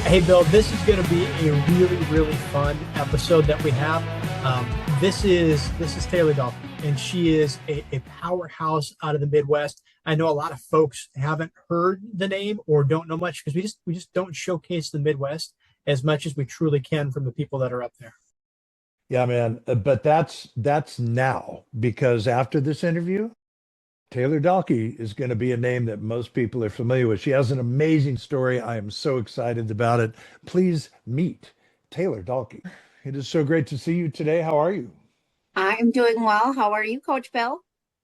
Hey, Bill, this is going to be a really, really fun episode that we have. This is Taylor Dahlke, and she is a powerhouse out of the Midwest. I know a lot of folks haven't heard the name or don't know much because we just don't showcase the Midwest as much as we truly can from the people that are up there. Yeah, man. But that's now because after this interview, Taylor Dahlke is going to be a name that most people are familiar with. She has an amazing story. I am so excited about it. Please meet Taylor Dahlke. It is so great to see you today. How are you? I'm doing well. How are you, Coach Bill?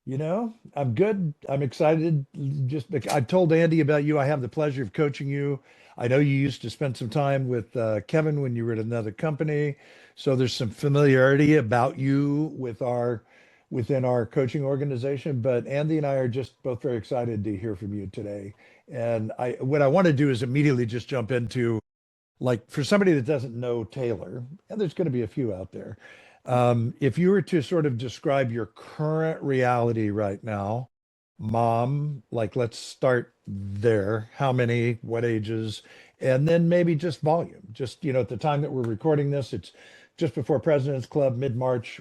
I'm good. I'm excited. I told Andy about you. I have the pleasure of coaching you. I know you used to spend some time with Kevin when you were at another company. So there's some familiarity about you within our coaching organization. But Andy and I are just both very excited to hear from you today. And what I want to do is immediately just jump into, like, for somebody that doesn't know Taylor, and there's going to be a few out there, if you were to sort of describe your current reality right now, mom, like, let's start there. How many, what ages, and then maybe just volume. Just, at the time that we're recording this, it's just before President's Club, mid-March.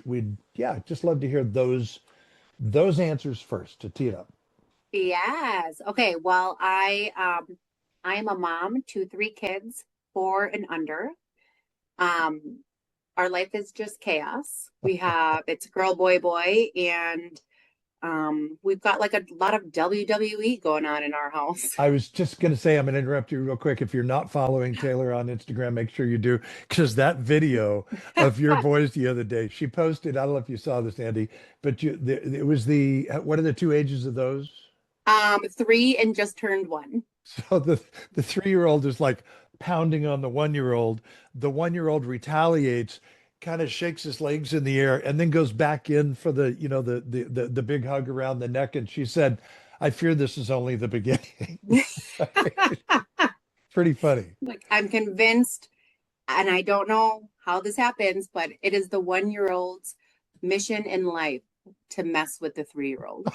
Yeah, just love to hear those answers first to tee it up. Yes. Okay. Well, I am a mom to three kids, four and under. Um, our life is just chaos. It's girl, boy, boy, and we've got like a lot of WWE going on in our house. I was just going to say, I'm going to interrupt you real quick. If you're not following Taylor on Instagram, make sure you do, because that video of your boys the other day, she posted, I don't know if you saw this, Andy, but it was what are the two ages of those? Three and just turned one. So the 3-year-old is like pounding on the 1-year-old. The 1-year-old retaliates, kind of shakes his legs in the air, and then goes back in for the big hug around the neck. And she said, "I fear this is only the beginning." Pretty funny. Like I'm convinced, and I don't know how this happens, but it is the 1-year-old's mission in life to mess with the 3-year-old.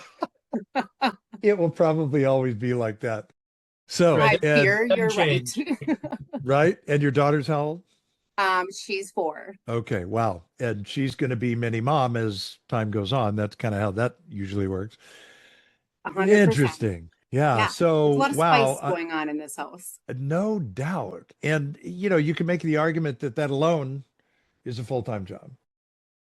It will probably always be like that. So, Right. I and fear Doesn't you're right. change. right, and your daughter's how old? She's four. Okay, wow. And she's going to be mini mom as time goes on. That's kind of how that usually works. 100%. Interesting. Yeah. Yeah. There's a So, lot of wow, spice going on in this house. no doubt. And, you can make the argument that that alone is a full-time job.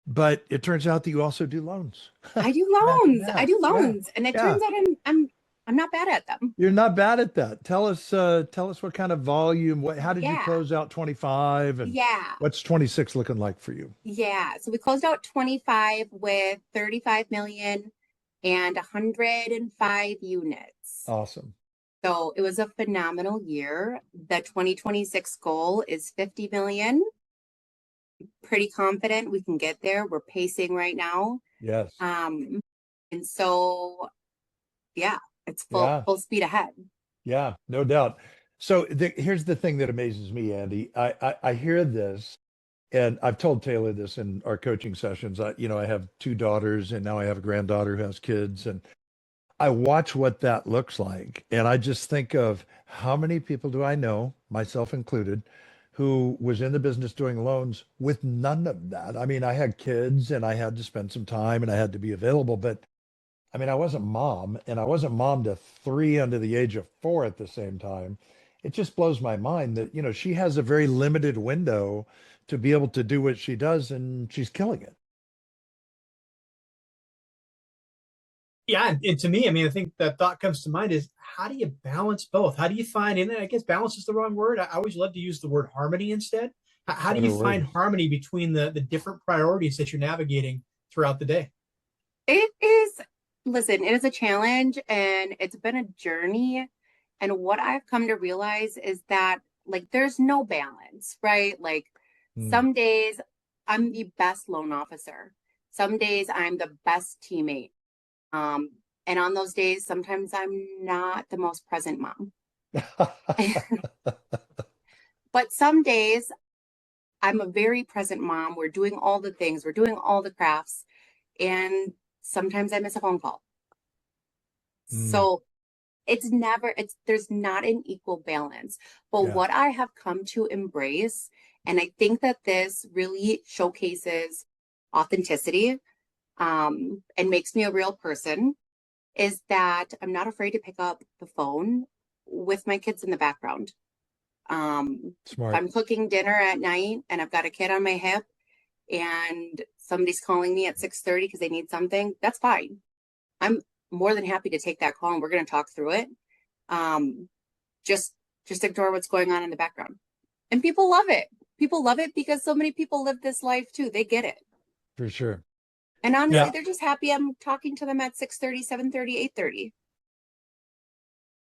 But it turns out that you also do loans. I do Imagine loans. I that. do Yeah. loans. And it Yeah. turns out I'm not bad at them. You're not bad at that. Tell us what kind of volume, how did you Yeah. close out 25 and Yeah. what's 26 looking like for you? Yeah. So we closed out 25 with 35 million and 105 units. Awesome. So it was a phenomenal year. The 2026 goal is 50 million. Pretty confident we can get there. We're pacing right now. Yes. Um, and so yeah, it's full Yeah. full speed ahead. Yeah, no doubt. So here's the thing that amazes me, Andy. I hear this, and I've told Taylor this in our coaching sessions. I have two daughters, and now I have a granddaughter who has kids, and I watch what that looks like, and I just think of how many people do I know, myself included, who was in the business doing loans with none of that. I mean, I had kids, and I had to spend some time, and I had to be available, but I mean, I wasn't mom, and I wasn't mom to three under the age of four at the same time. It just blows my mind that, she has a very limited window to be able to do what she does, and she's killing it. Yeah, and to me, I mean, I think that thought comes to mind is how do you balance both? How do you find, and I guess balance is the wrong word. I always love to use the word harmony instead. How do you Better find word. harmony between the different priorities that you're navigating throughout the day? It is, listen, it is a challenge and it's been a journey. And what I've come to realize is that like there's no balance, right? Like Hmm. some days I'm the best loan officer. Some days I'm the best teammate. Um, and on those days, sometimes I'm not the most present mom. But some days I'm a very present mom. We're doing all the things, we're doing all the crafts, and sometimes I miss a phone call. Hmm. So there's not an equal balance. But Yeah. what I have come to embrace, and I think that this really showcases authenticity, and makes me a real person, is that I'm not afraid to pick up the phone with my kids in the background. If Smart. I'm cooking dinner at night and I've got a kid on my hip and somebody's calling me at 6:30 because they need something, that's fine. I'm more than happy to take that call and we're going to talk through it. Um, just ignore what's going on in the background. And people love it. People love it because so many people live this life too. They get it. For sure. And honestly, Yeah. they're just happy I'm talking to them at 6:30, 7:30, 8:30.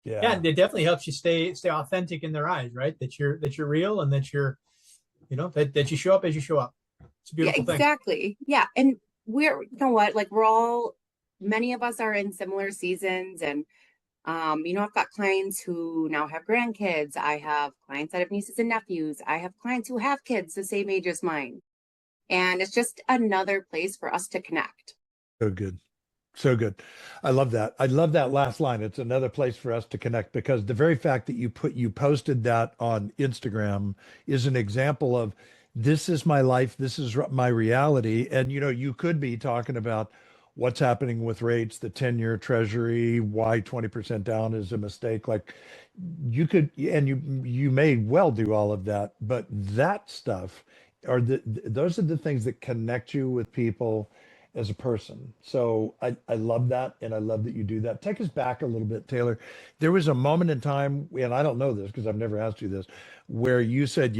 Yeah, Yeah. it definitely helps you stay authentic in their eyes, right? That you're real and that you're, that you show up as you show up. It's a Yeah, beautiful thing. exactly. Yeah. And you know what, like many of us are in similar seasons. And, I've got clients who now have grandkids. I have clients that have nieces and nephews. I have clients who have kids the same age as mine. And it's just another place for us to connect. So good. So good. I love that. I love that last line. It's another place for us to connect because the very fact that you posted that on Instagram is an example of this is my life, this is my reality. And you could be talking about what's happening with rates, the 10-year treasury, why 20% down is a mistake. Like you could, and you may well do all of that, but that stuff those are the things that connect you with people as a person. So I love that. And I love that you do that. Take us back a little bit, Taylor. There was a moment in time, and I don't know this because I've never asked you this, where you said,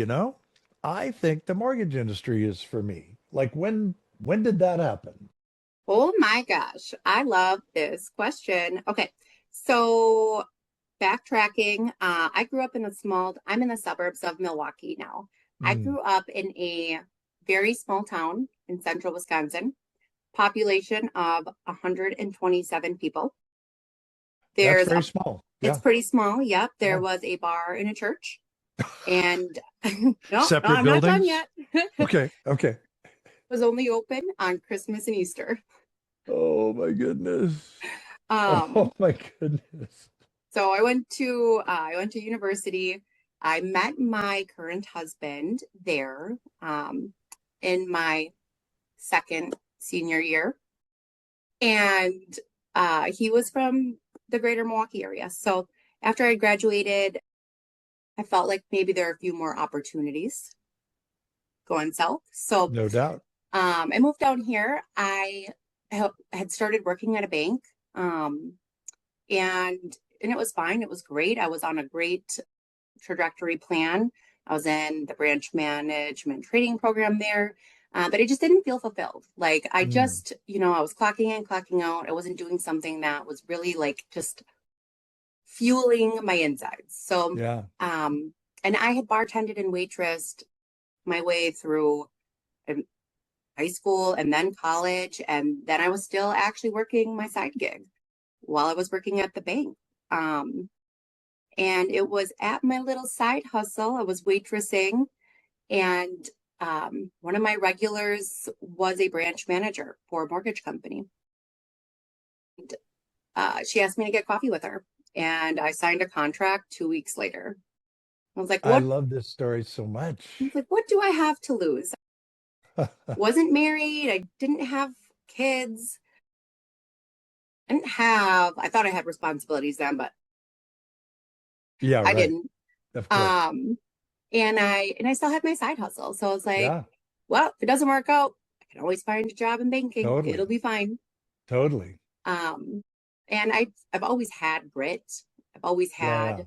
I think the mortgage industry is for me. Like when did that happen? Oh my gosh, I love this question. Okay, so backtracking, I'm in the suburbs of Milwaukee now. I Mm, grew up in a very small town in central Wisconsin, population of 127 people. that's There's very a, small. it's Yeah. pretty small. Yep, there Yeah. was a bar and a church. And no, Separate I'm not done buildings. yet. It Okay. Okay. was only open on Christmas and Easter. Oh my goodness. Oh Um, my goodness. So I went to university. I met my current husband there, in my second senior year, and he was from the greater Milwaukee area. So after I graduated, I felt like maybe there are a few more opportunities going south. So No doubt. I moved down here. Had started working at a bank, um, and it was fine. It was great. I was on a great trajectory plan. I was in the branch management training program there, but it just didn't feel fulfilled. Like Mm, I was clocking in, clocking out. I wasn't doing something that was really like just fueling my insides. So, yeah. and I had bartended and waitressed my way through um, high school and then college, and then I was still actually working my side gig while I was working at the bank. Um, and it was at my little side hustle. I was waitressing, and one of my regulars was a branch manager for a mortgage company. And, she asked me to get coffee with her, and I signed a contract 2 weeks later. I was like, I "What?" love this story so much. I was like, "What do I have to lose?" Wasn't married. I didn't have kids. I thought I had responsibilities then, but Yeah, I right. didn't. Of course. Um, and I still had my side hustle. So I was like, Yeah, well, if it doesn't work out, I can always find a job in banking. It'll totally. be fine. Totally. Um, and I've always had grit. I've always Yeah. had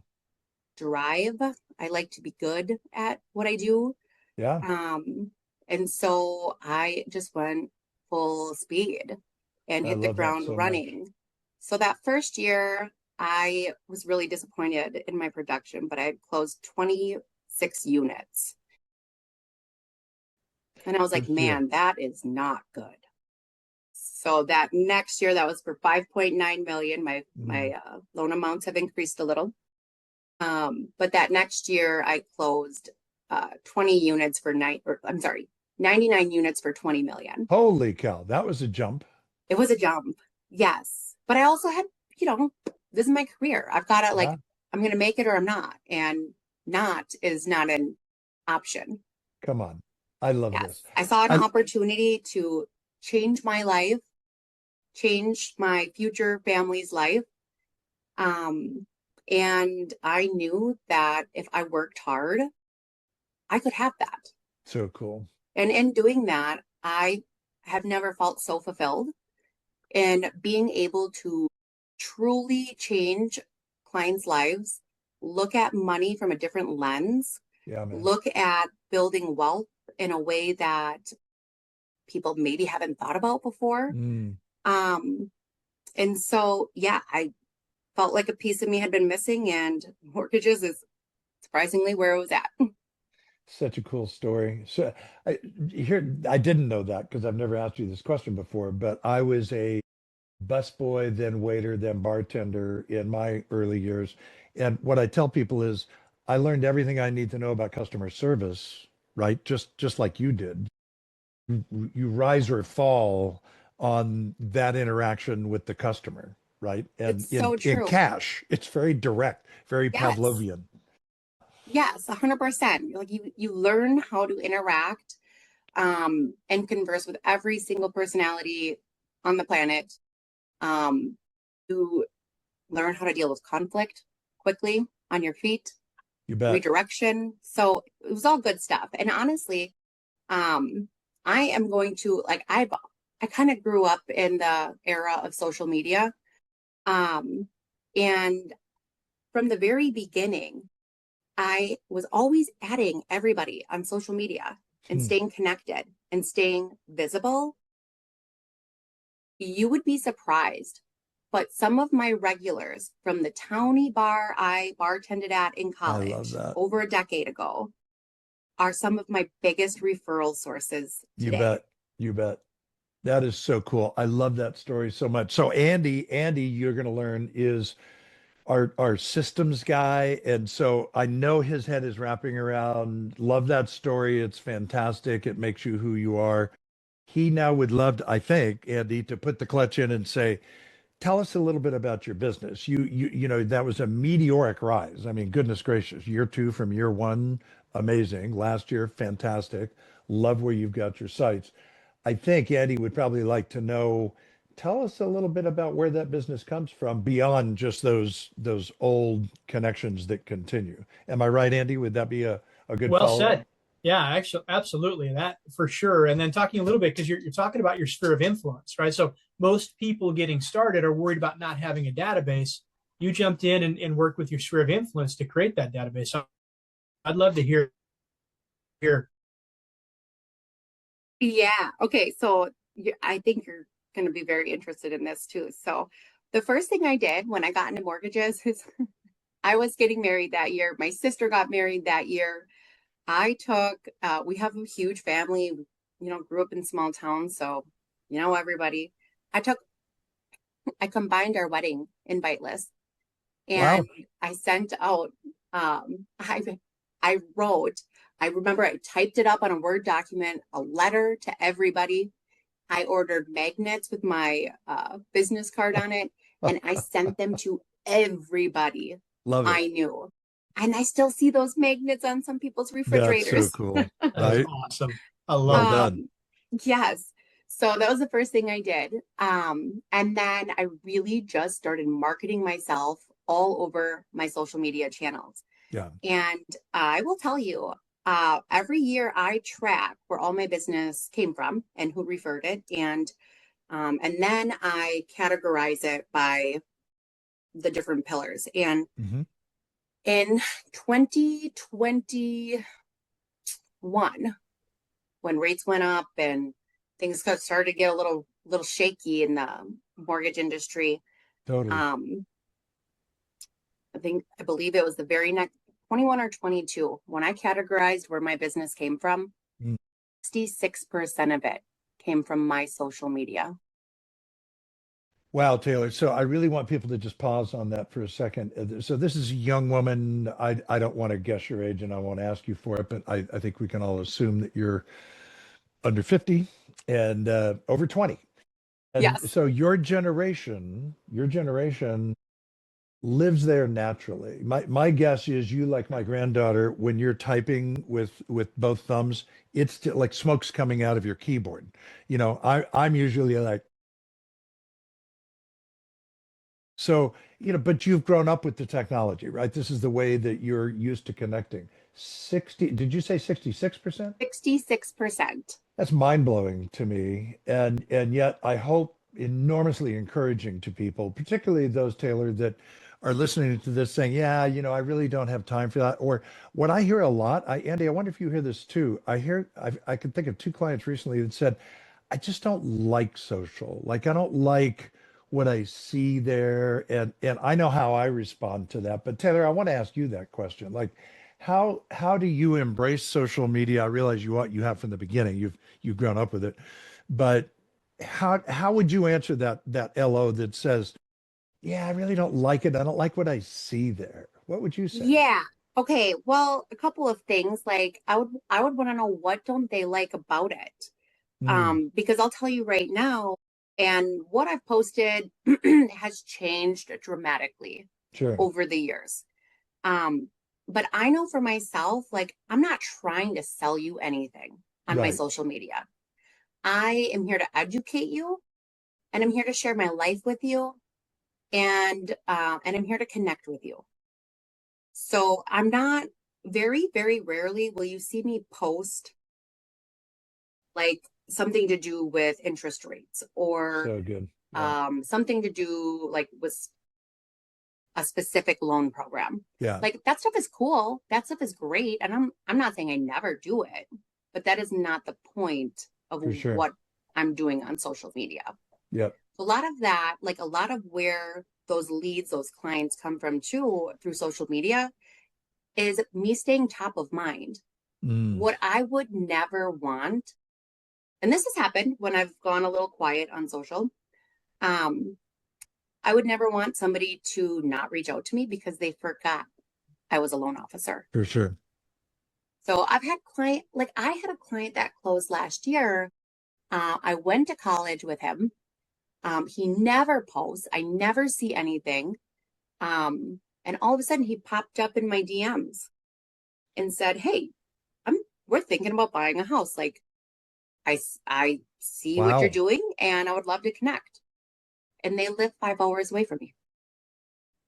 drive. I like to be good at what I do. Yeah. Um, and so I just went full speed and I hit the love that ground so much. running. So that first year, I was really disappointed in my production, but I had closed 26 units. And I was like, First year. man, that is not good. So that next year, that was for 5.9 million. My Mm, loan amounts have increased a little. But that next year, I closed 20 units for or I'm sorry, 99 units for 20 million. holy cow. That was a jump. It was a jump, yes. But I also had, you know, this is my career. I've got to Yeah, I'm going to make it or I'm not. And not is not an option. come on. I love Yes. this. I saw an I opportunity to change my life, change my future family's life. Um, and I knew that if I worked hard, I could have that. so cool. And in doing that, I have never felt so fulfilled in being able to truly change clients' lives, look at money from a different lens, Yeah, man. look at building wealth in a way that people maybe haven't thought about before. Mm, Um, and so, yeah, I felt like a piece of me had been missing, and mortgages is surprisingly where it was at. such a cool story. So I didn't know that because I've never asked you this question before, but I was a busboy, then waiter, then bartender in my early years. And what I tell people is I learned everything I need to know about customer service, right? Just like you did. You rise or fall on that interaction with the customer, right? And It's in so in true. cash, it's very direct, very Yes. Pavlovian. Yes, 100%. Like you learn how to interact and converse with every single personality on the planet. Um, you learn how to deal with conflict quickly on your feet, You bet. redirection. So it was all good stuff. And honestly, um, I am going to I kind of grew up in the era of social media. Um, and from the very beginning, I was always adding everybody on social media and Hmm. staying connected and staying visible. You would be surprised, but some of my regulars from the towny bar I bartended at in I love college that. over a decade ago are some of my biggest referral sources You today. bet. You bet. That is so cool. I love that story so much. So Andy, you're going to learn is our systems guy, and so I know his head is wrapping around. Love that story. It's fantastic. It makes you who you are. He now would love to, I think, Andy, to put the clutch in and say, tell us a little bit about your business. You know, that was a meteoric rise. I mean, goodness gracious, year two from year one, amazing. Last year, fantastic. Love where you've got your sites. I think Andy would probably like to know, tell us a little bit about where that business comes from beyond just those old connections that continue. Am I right, Andy? Would that be a good Well follow-up? said. Yeah, actually, absolutely. That for sure. And then talking a little bit, because you're talking about your sphere of influence, right? So most people getting started are worried about not having a database. You jumped in and worked with your sphere of influence to create that database. So I'd love to hear. Yeah. Okay. So I think you're going to be very interested in this too. So the first thing I did when I got into mortgages is I was getting married that year. My sister got married that year. We have a huge family, grew up in small towns. So, everybody. I took, I combined our wedding invite list and Wow. I sent out, I wrote, I remember I typed it up on a Word document, a letter to everybody. I ordered magnets with my business card on it, and I sent them to everybody Love it. I knew. And I still see those magnets on some people's That's so refrigerators. cool, That is right? awesome. I love Well it. done. Um, yes. So that was the first thing I did. And then I really just started marketing myself all over my social media channels. Yeah. And I will tell you, every year I track where all my business came from and who referred it. And then I categorize it by the different pillars. And Hmm. in 2021, when rates went up and things started to get a little shaky in the mortgage industry, Totally. um, I believe it was the very next 21 or 22 when I categorized where my business came from. Mm. 66% of it came from my social media. Wow, Taylor. So I really want people to just pause on that for a second. So this is a young woman. I don't want to guess your age and I won't ask you for it, but I think we can all assume that you're under 50 and over 20. And Yes. so your generation lives there naturally. My guess is you, like my granddaughter, when you're typing with both thumbs, it's still like smoke's coming out of your keyboard. I'm usually like, so, but you've grown up with the technology, right? This is the way that you're used to connecting. 60, did you say 66%? 66%. That's mind-blowing to me. And yet I hope enormously encouraging to people, particularly those, Taylor, that are listening to this saying, yeah, I really don't have time for that. Or what I hear a lot, Andy, I wonder if you hear this too. I can think of two clients recently that said, I just don't like social. Like I don't like what I see there. And I know how I respond to that. But Taylor, I want to ask you that question. Like how do you embrace social media? I realize you have from the beginning. You've grown up with it. But how would you answer that LO that says, yeah, I really don't like it. I don't like what I see there. What would you say? Yeah. Okay. Well, a couple of things. Like I would want to know what don't they like about it. Mm, Because I'll tell you right now, and what I've posted has changed dramatically sure. over the years. Um, but I know for myself, like I'm not trying to sell you anything on my Right. social media. I am here to educate you, and I'm here to share my life with you, and I'm here to connect with you. So I'm not very, very rarely will you see me post like something to do with interest rates or So good. Yeah. something to do like with a specific loan program. Yeah, Like that stuff is cool. That stuff is great. And I'm not saying I never do it, but that is not the point of for sure. what I'm doing on social media. Yep. A lot of that, like a lot of where those leads, those clients come from too through social media is me staying top of mind. Mm, What I would never want, and this has happened when I've gone a little quiet on social, um, I would never want somebody to not reach out to me because they forgot I was a loan officer. for sure. So I've had like I had a client that closed last year. I went to college with him. He never posts. I never see anything. And all of a sudden he popped up in my DMs and said, "Hey, I'm we're thinking about buying a house. Like I see what you're Wow. doing and I would love to connect." And they live 5 hours away from me.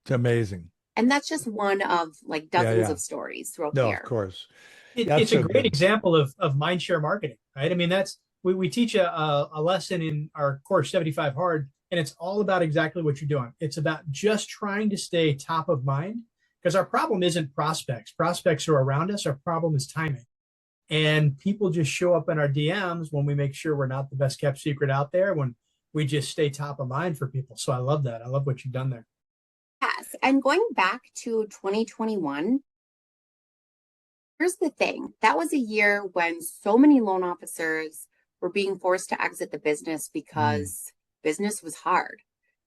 It's amazing. And that's just one of like Yeah, dozens yeah. of stories throughout the No, of year. course. That's It's a so great good. example of mind share marketing, right? I mean, that's we teach a lesson in our course 75 hard, and it's all about exactly what you're doing. It's about just trying to stay top of mind because our problem isn't prospects. Prospects are around us. Our problem is timing. And people just show up in our DMs when we make sure we're not the best kept secret out there, when we just stay top of mind for people. So I love that. I love what you've done there. Yes. And going back to 2021, here's the thing. That was a year when so many loan officers were being forced to exit the business Mm, because business was hard.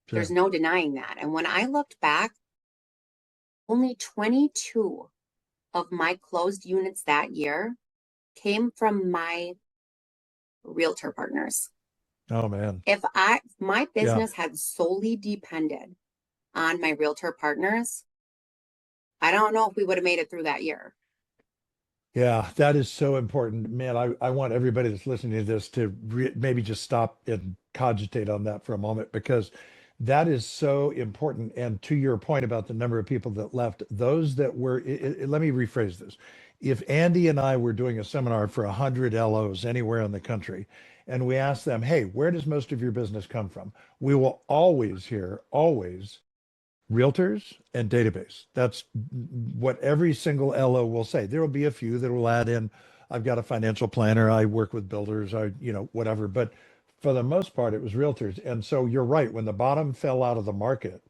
There's sure. no denying that. And when I looked back, only 22 of my closed units that year came from my realtor partners. Oh man. If my Yeah. business had solely depended on my realtor partners, I don't know if we would have made it through that year. Yeah, that is so important. Man, I want everybody that's listening to this to maybe just stop and cogitate on that for a moment because that is so important. And to your point about the number of people that left, those that were, let me rephrase this. If Andy and I were doing a seminar for 100 LOs anywhere in the country, and we asked them, hey, where does most of your business come from? We will always hear, always realtors and database. That's what every single LO will say. There will be a few that will add in, I've got a financial planner, I work with builders, whatever. But for the most part, it was realtors. And so you're right, when the bottom fell out of the market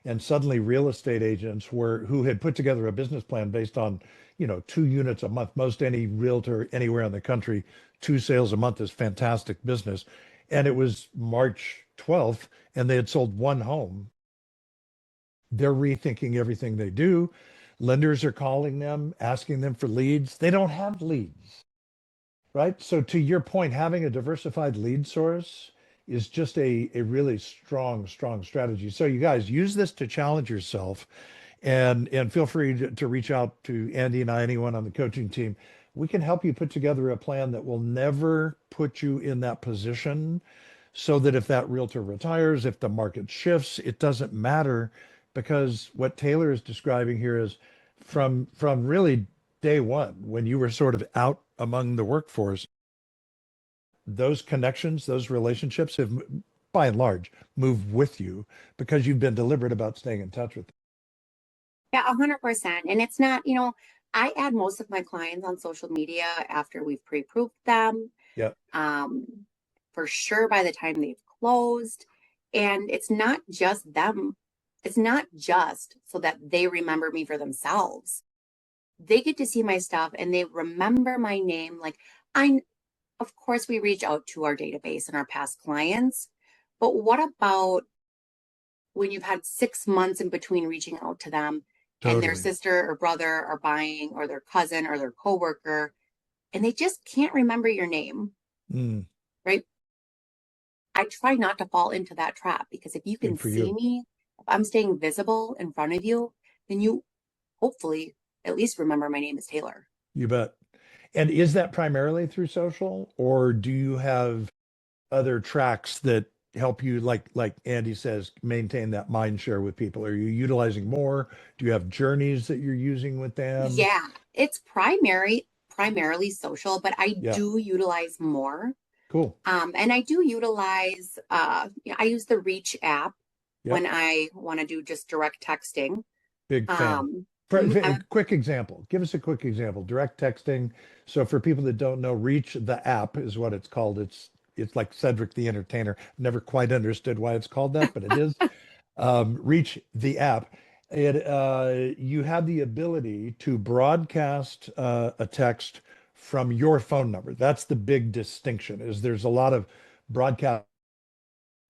and suddenly real estate agents who had put together a business plan based on, 2 units a month, most any realtor anywhere in the country, 2 sales a month is fantastic business. And it was March 12th, and they had sold one home. They're rethinking everything they do. Lenders are calling them, asking them for leads. They don't have leads, right? So to your point, having a diversified lead source is just a really strong strategy. So you guys use this to challenge yourself, and feel free to reach out to Andy and I, anyone on the coaching team. We can help you put together a plan that will never put you in that position, so that if that realtor retires, if the market shifts, it doesn't matter, because what Taylor is describing here is from really day one, when you were sort of out among the workforce, those connections, those relationships have, by and large, moved with you because you've been deliberate about staying in touch with them. Yeah, 100%. And it's not, I add most of my clients on social media after we've pre-approved them. Yeah, Um, for sure by the time they've closed. And it's not just them. It's not just so that they remember me for themselves. They get to see my stuff and they remember my name. Like of course we reach out to our database and our past clients, but what about when you've had 6 months in between reaching out to them and their totally. sister or brother are buying, or their cousin or their coworker, and they just can't remember your name, Mm, right? I try not to fall into that trap, because if you can good for see you. me, if I'm staying visible in front of you, then you hopefully at least remember my name is Taylor. You bet. And is that primarily through social, or do you have other tracks that help you, like Andy says, maintain that mind share with people? Are you utilizing more? Do you have journeys that you're using with them? Yeah, it's primarily social, but I Yeah, do utilize more. cool. And I do utilize I use the Reach app when Yep, I want to do just direct texting. big fan. Um, A quick example. Give us a quick example. Direct texting. So for people that don't know, Reach the app is what it's called. It's like Cedric the Entertainer. Never quite understood why it's called that, but it is. Reach the app. You have the ability to broadcast a text from your phone number. That's the big distinction. Is there's a lot of broadcast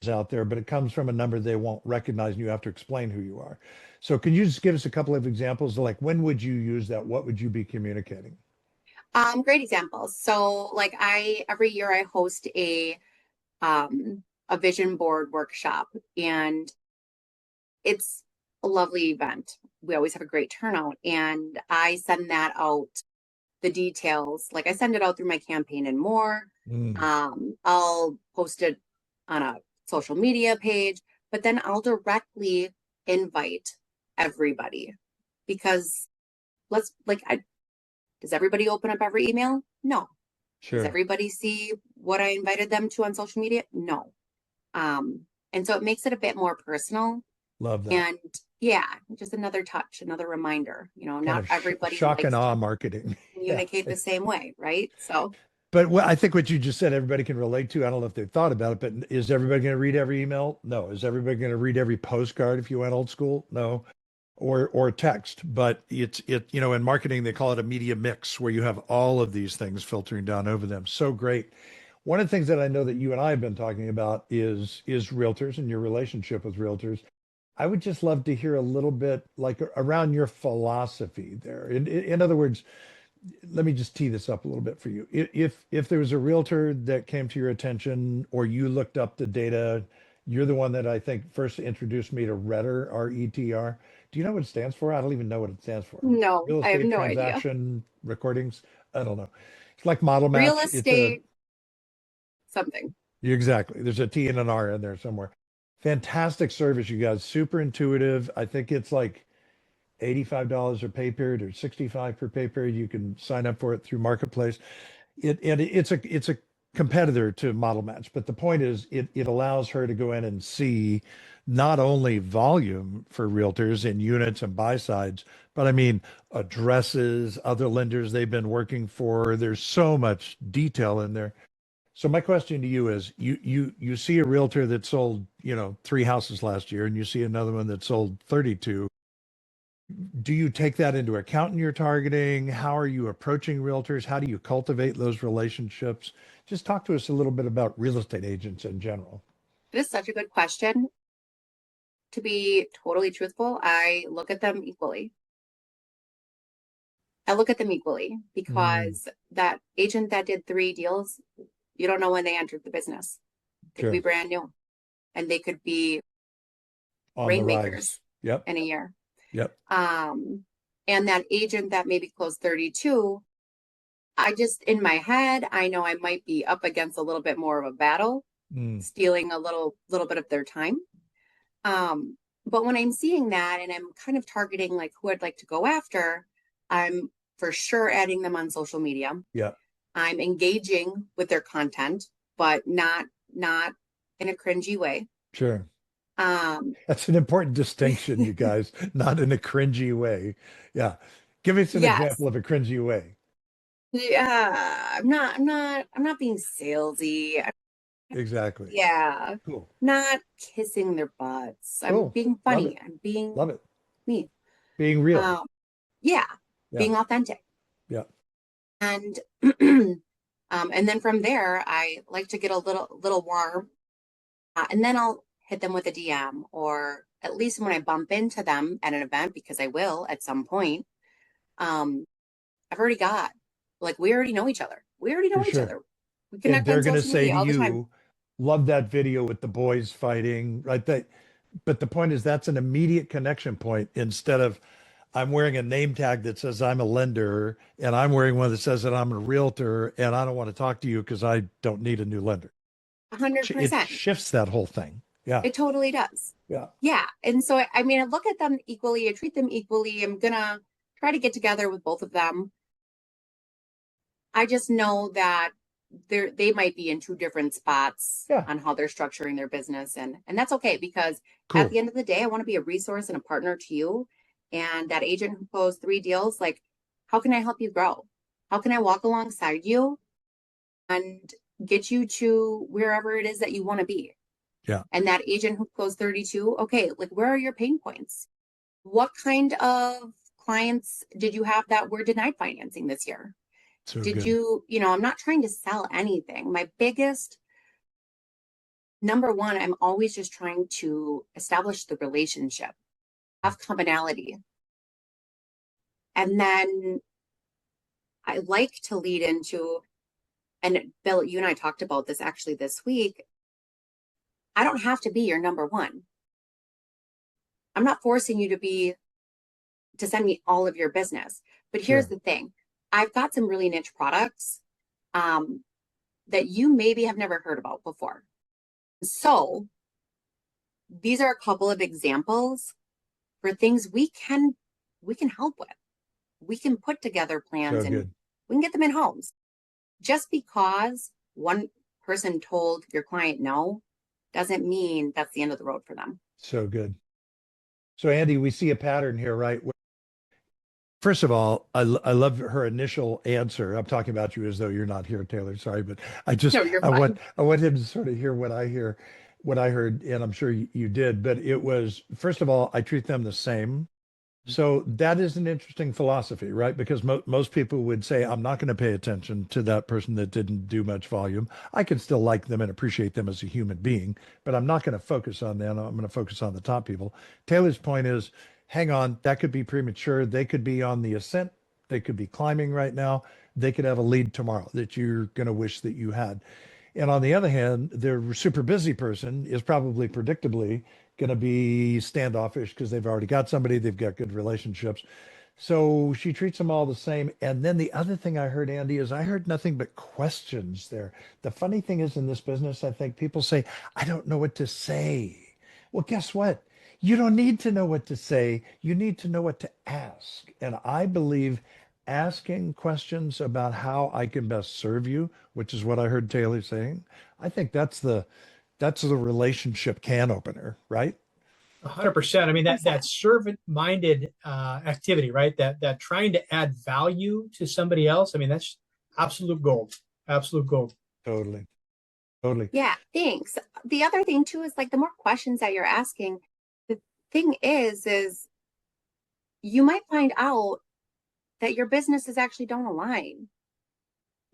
out there, but it comes from a number they won't recognize, and you have to explain who you are. So can you just give us a couple of examples? Like, when would you use that? What would you be communicating? Great examples. So like every year I host a vision board workshop, and it's a lovely event. We always have a great turnout, and I send that out, the details. Like I send it out through my campaign and more. Mm, I'll post it on a social media page, but then I'll directly invite everybody, because does everybody open up every email? No. Does sure. everybody see what I invited them to on social media? No. And so it makes it a bit more personal. Love that. And yeah, just another touch, another reminder. Kind Not of everybody shock and likes to awe marketing. Yeah. communicate the same way, right? So But I think what you just said, everybody can relate to. I don't know if they've thought about it, but is everybody going to read every email? No. Is everybody going to read every postcard if you went old school? No. Or text. But in marketing, they call it a media mix, where you have all of these things filtering down over them. So great. One of the things that I know that you and I have been talking about is realtors and your relationship with realtors. I would just love to hear a little bit like around your philosophy there. In other words, let me just tee this up a little bit for you. If there was a realtor that came to your attention, or you looked up the data, you're the one that I think first introduced me to RETR, RETR. Do you know what it stands for? I don't even know what it stands for. no, Real I have estate no idea. transaction recordings. I don't know. It's like model Real match. It's a estate something. Exactly. There's a T and an R in there somewhere. Fantastic service, you guys. Super intuitive. I think it's like $85 a pay period, or 65 per pay period. You can sign up for it through Marketplace. It's a competitor to Model Match, but the point is it allows her to go in and see not only volume for realtors in units and buy sides, but I mean addresses, other lenders they've been working for. There's so much detail in there. So my question to you is, you see a realtor that sold, 3 houses last year, and you see another one that sold 32. Do you take that into account in your targeting? How are you approaching realtors? How do you cultivate those relationships? Just talk to us a little bit about real estate agents in general. This is such a good question. To be totally truthful, I look at them equally, Mm, because that agent that did 3 deals, you don't know when they entered the business. They could Sure. be brand new, and they could be On the rainmakers rise. Yep. in a year. Yep. And that agent that maybe closed 32, I just, in my head, I know I might be up against a little bit more of a battle, stealing a little bit of their time. But when I'm seeing that and I'm kind of targeting like who I'd like to go after, I'm for sure adding them on social media. Yeah. I'm engaging with their content, but not in a cringy way. Sure. Um, That's an important distinction, you guys, not in a cringy way. Yeah. Give us an yes. example of a cringy way. Yeah. I'm not being salesy. Exactly. Yeah. Cool. Not kissing their butts. I'm Cool. being Love funny. it. I'm being Love it. me. Being real. Yeah. Yeah. Being authentic. Yeah. And and then from there, I like to get a little warm, and then I'll hit them with a DM, or at least when I bump into them at an event, because I will at some point. I've already got, like, we already know each other. We already For know each sure. other. We And connect they're on going to social say media to all the time. you, love that video with the boys fighting, right? But the point is that's an immediate connection point instead of I'm wearing a name tag that says I'm a lender and I'm wearing one that says that I'm a realtor and I don't want to talk to you because I don't need a new lender. It 100%. shifts that whole thing. Yeah. It totally does. Yeah. Yeah. And so, I mean, I look at them equally. I treat them equally. I'm going to try to get together with both of them. I just know that they might be in two different spots Yeah. on how they're structuring their business, and that's okay, because at Cool. the end of the day, I want to be a resource and a partner to you. And that agent who closed 3 deals, like, how can I help you grow? How can I walk alongside you and get you to wherever it is that you want to be? Yeah. And that agent who closed 32, okay, like, where are your pain points? What kind of clients did you have that were denied financing this year? So Did good. I'm not trying to sell anything. My biggest number one, I'm always just trying to establish the relationship, have commonality. And then I like to lead into, and Bill, you and I talked about this actually this week. I don't have to be your number one. I'm not forcing you to send me all of your business. But here's Sure. the thing. I've got some really niche products that you maybe have never heard about before. So these are a couple of examples for things we can help with. We can put together plans, So and good. we can get them in homes. Just because one person told your client no doesn't mean that's the end of the road for them. So good. So Andy, we see a pattern here, right? First of all, I love her initial answer. I'm talking about you as though you're not here, Taylor. Sorry, but No, you're I want fine. him to sort of hear what I heard, and I'm sure you did. But it was, first of all, I treat them the same. So that is an interesting philosophy, right? Because most people would say, I'm not going to pay attention to that person that didn't do much volume. I can still like them and appreciate them as a human being, but I'm not going to focus on them. I'm going to focus on the top people. Taylor's point is, hang on, that could be premature. They could be on the ascent. They could be climbing right now. They could have a lead tomorrow that you're going to wish that you had. And on the other hand, the super busy person is probably predictably going to be standoffish because they've already got somebody, they've got good relationships. So she treats them all the same. And then the other thing I heard, Andy, is I heard nothing but questions there. The funny thing is in this business, I think people say, I don't know what to say. Well, guess what? You don't need to know what to say. You need to know what to ask. And I believe asking questions about how I can best serve you, which is what I heard Taylor saying. I think that's the relationship can opener, right? 100%. I mean, that 100%. servant-minded activity, right? That trying to add value to somebody else. I mean, that's absolute gold. Absolute gold. Totally. Totally. Yeah, thanks. The other thing too is, like, the more questions that you're asking, the thing is you might find out that your businesses actually don't align.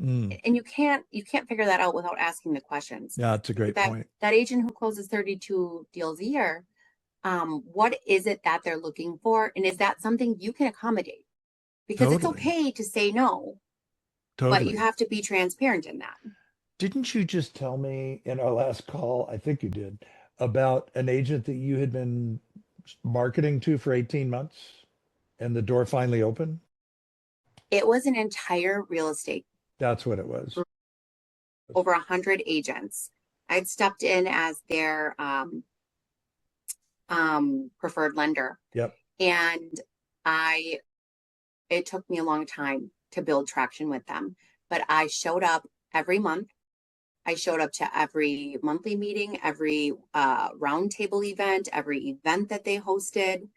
Mm. And you can't figure that out without asking the questions. Yeah, it's a great That point. that agent who closes 32 deals a year, what is it that they're looking for? And is that something you can accommodate? Because it's Totally. okay to say no, but you Totally. have to be transparent in that. Didn't you just tell me in our last call, I think you did, about an agent that you had been marketing to for 18 months and the door finally opened? It was an entire real estate, That's what it was. over 100 agents. I'd stepped in as their preferred lender. Yep. And it took me a long time to build traction with them, but I showed up every month. I showed up to every monthly meeting, every roundtable event, every event that they hosted.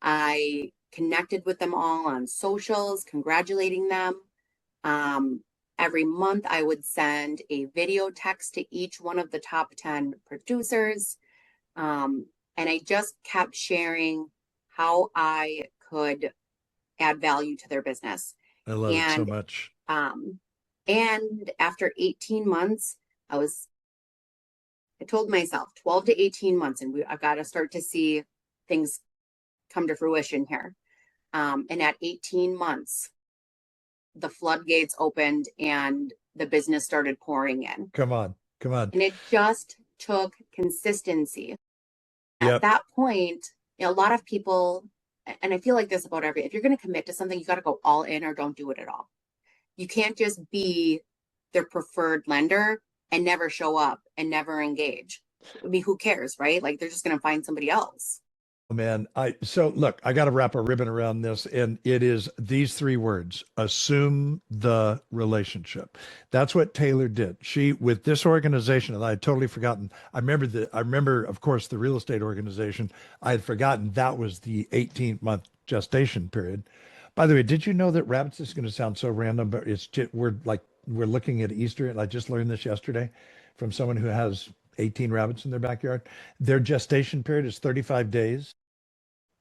I connected with them all on socials, congratulating them. Every month, I would send a video text to each one of the top 10 producers. And I just kept sharing how I could add value to their business. I love it so much. And after 18 months, I told myself 12 to 18 months, and I've got to start to see things come to fruition here. And at 18 months, the floodgates opened and the business started pouring in. Come on. And it just took consistency. Yep. At that point, a lot of people, and I feel like this about if you're going to commit to something, you got to go all in or don't do it at all. You can't just be their preferred lender and never show up and never engage. I mean, who cares, right? Like they're just going to find somebody else. Oh, man, so look, I got to wrap a ribbon around this, and it is these three words: assume the relationship. That's what Taylor did. She, with this organization, and I had totally forgotten. I remember, of course, the real estate organization. I had forgotten that was the 18-month gestation period. By the way, did you know that rabbits, is going to sound so random, but it's just, we're looking at Easter, and I just learned this yesterday from someone who has 18 rabbits in their backyard. Their gestation period is 35 days.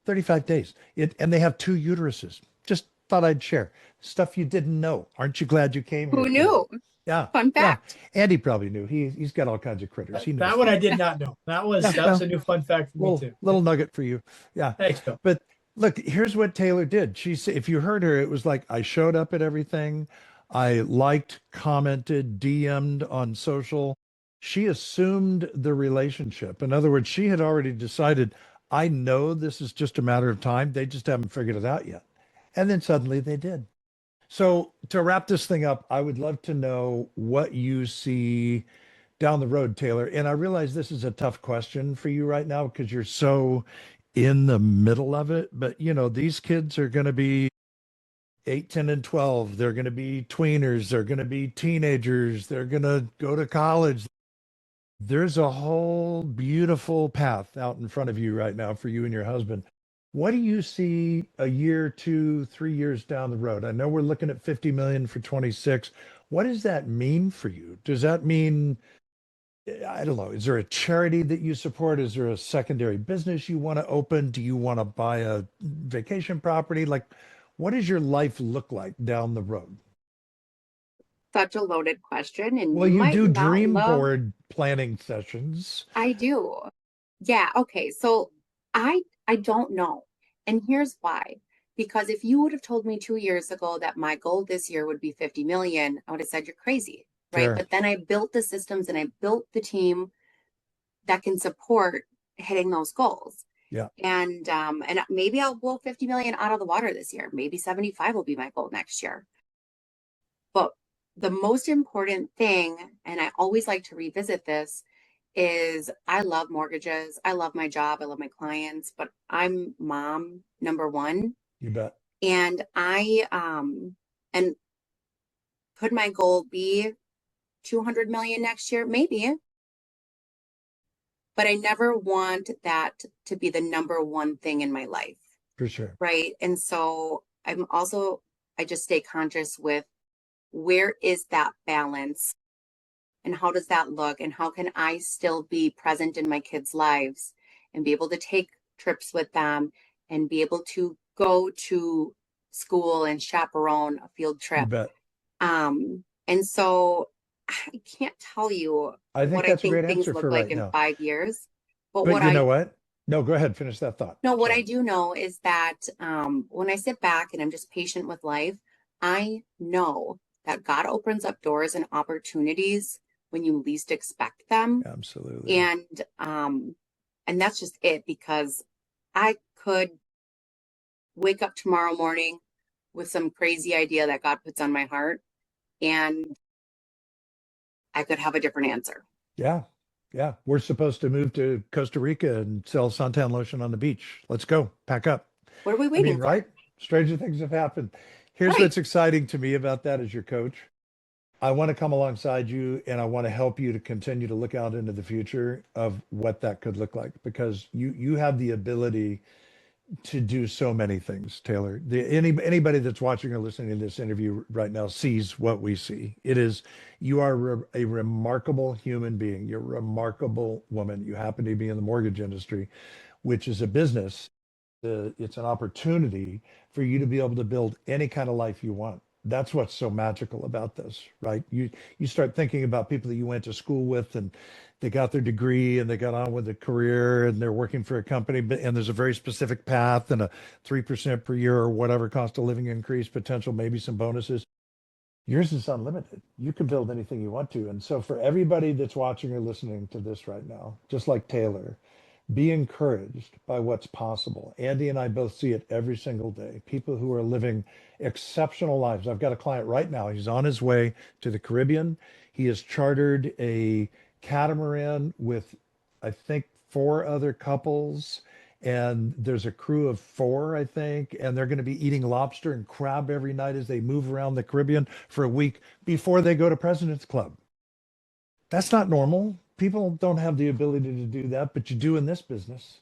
35 days. And they have two uteruses. Just thought I'd share stuff you didn't know. Aren't you glad you came here? Who knew? Yeah. Fun fact. Yeah. Andy probably knew. He's got all kinds of critters. He knows. That one I did not know. That's a new fun fact for me too. Little nugget for you. Yeah. Thanks, Bill. But look, here's what Taylor did. She said, if you heard her, it was like, I showed up at everything. I liked, commented, DM'd on social. She assumed the relationship. In other words, she had already decided, I know this is just a matter of time. They just haven't figured it out yet. And then suddenly they did. So to wrap this thing up, I would love to know what you see down the road, Taylor. And I realize this is a tough question for you right now because you're so in the middle of it. But, these kids are going to be 8, 10, and 12. They're going to be tweeners. They're going to be teenagers. They're going to go to college. There's a whole beautiful path out in front of you right now for you and your husband. What do you see a year, 2, 3 years down the road? I know we're looking at 50 million for 26. What does that mean for you? Does that mean, I don't know, is there a charity that you support? Is there a secondary business you want to open? Do you want to buy a vacation property? Like, what does your life look like down the road? Such a loaded question. And well, you do dream board planning sessions. I do. Yeah. Okay. So I don't know. And here's why. Because if you would have told me 2 years ago that my goal this year would be 50 million, I would have said you're crazy. Right. Sure. But then I built the systems and I built the team that can support hitting those goals. Yeah. And maybe I'll blow 50 million out of the water this year. Maybe 75 will be my goal next year. But the most important thing, and I always like to revisit this, is I love mortgages. I love my job. I love my clients, but I'm mom number one. You bet. And and could my goal be 200 million next year? Maybe. But I never want that to be the number one thing in my life. For sure. Right. And so I just stay conscious with where is that balance and how does that look and how can I still be present in my kids' lives and be able to take trips with them and be able to go to school and chaperone a field trip. You bet. And so I can't tell you what I think things look like in 5 years. But you know what? No, go ahead. Finish that thought. No, what I do know is that when I sit back and I'm just patient with life, I know that God opens up doors and opportunities when you least expect them. Absolutely. And that's just it, because I could wake up tomorrow morning with some crazy idea that God puts on my heart, and I could have a different answer. Yeah. Yeah. We're supposed to move to Costa Rica and sell suntan lotion on the beach. Let's go. Pack up. What are we I mean, waiting for? right? Stranger things have happened. Here's Right. what's exciting to me about that as your coach. I want to come alongside you and I want to help you to continue to look out into the future of what that could look like, because you have the ability to do so many things, Taylor. Anybody that's watching or listening to this interview right now sees what we see. It is, you are a remarkable human being. You're a remarkable woman. You happen to be in the mortgage industry, which is a business. It's an opportunity for you to be able to build any kind of life you want. That's what's so magical about this, right? You start thinking about people that you went to school with and they got their degree and they got on with a career and they're working for a company, and there's a very specific path and a 3% per year or whatever cost of living increase potential, maybe some bonuses. Yours is unlimited. You can build anything you want to. And so for everybody that's watching or listening to this right now, just like Taylor, be encouraged by what's possible. Andy and I both see it every single day. People who are living exceptional lives. I've got a client right now. He's on his way to the Caribbean. He has chartered a catamaran with, I think, 4 other couples. And there's a crew of 4, I think, and they're going to be eating lobster and crab every night as they move around the Caribbean for a week before they go to President's Club. That's not normal. People don't have the ability to do that, but you do in this business.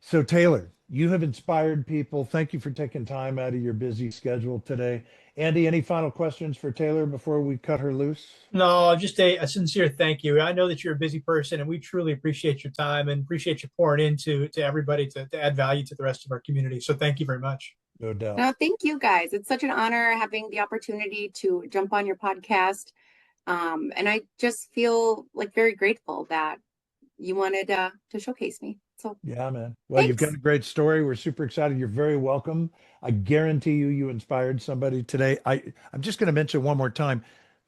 So, Taylor, you have inspired people. Thank you for taking time out of your busy schedule today. Andy, any final questions for Taylor before we cut her loose? No, just a sincere thank you. I know that you're a busy person, and we truly appreciate your time and appreciate you pouring into to everybody to add value to the rest of our community. So thank you very much. No doubt. No, thank you guys. It's such an honor having the opportunity to jump on your podcast. And I just feel like very grateful that you wanted to showcase me. So Yeah, man. Well, you've got thanks. a great story. We're super excited. You're very welcome. I guarantee you inspired somebody today. I'm just going to mention one more time,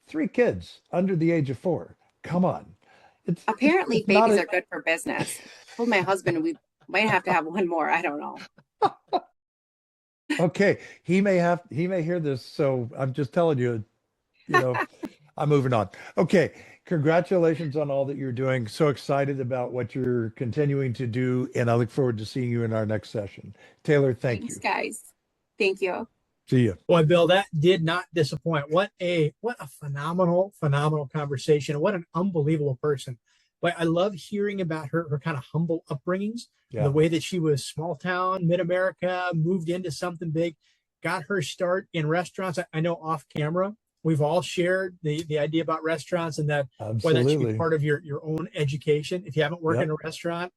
3 kids under the age of 4. Come on. Apparently, It's not babies a, are good for business. Told my husband we might have to have one more. I don't know. okay. He may hear this, so I'm just telling you, you know, I'm moving on. Okay. Congratulations on all that you're doing. So excited about what you're continuing to do, and I look forward to seeing you in our next session. Taylor, thank Thanks, you. guys. Thank you. See you. Boy, Bill, that did not disappoint. What a phenomenal conversation. What an unbelievable person. But I love hearing about her kind of humble upbringings, the Yeah, way that she was small town, mid-America, moved into something big, got her start in restaurants. I know off camera, we've all shared the idea about restaurants, and that boy, that should be absolutely. part of your own education. If you haven't worked in Yep, a restaurant,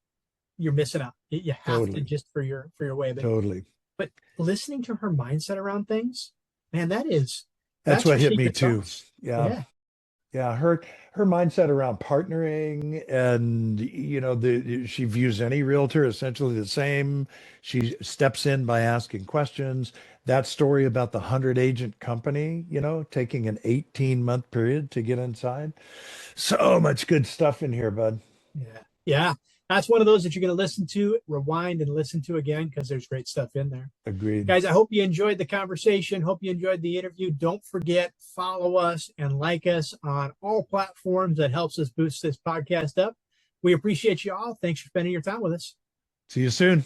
you're missing out. You have to, totally. just for your way. Totally. But listening to her mindset around things, man, That's that's what her hit me secret too. sauce. Yeah. Yeah. Yeah, her mindset around partnering, and she views any realtor essentially the same. She steps in by asking questions. That story about the 100 agent company, taking an 18-month period to get inside. So much good stuff in here, bud. Yeah. Yeah. That's one of those that you're going to listen to, rewind, and listen to again, because there's great stuff in there. Agreed. Guys, I hope you enjoyed the conversation. Hope you enjoyed the interview. Don't forget, follow us and like us on all platforms. That helps us boost this podcast up. We appreciate you all. Thanks for spending your time with us. See you soon.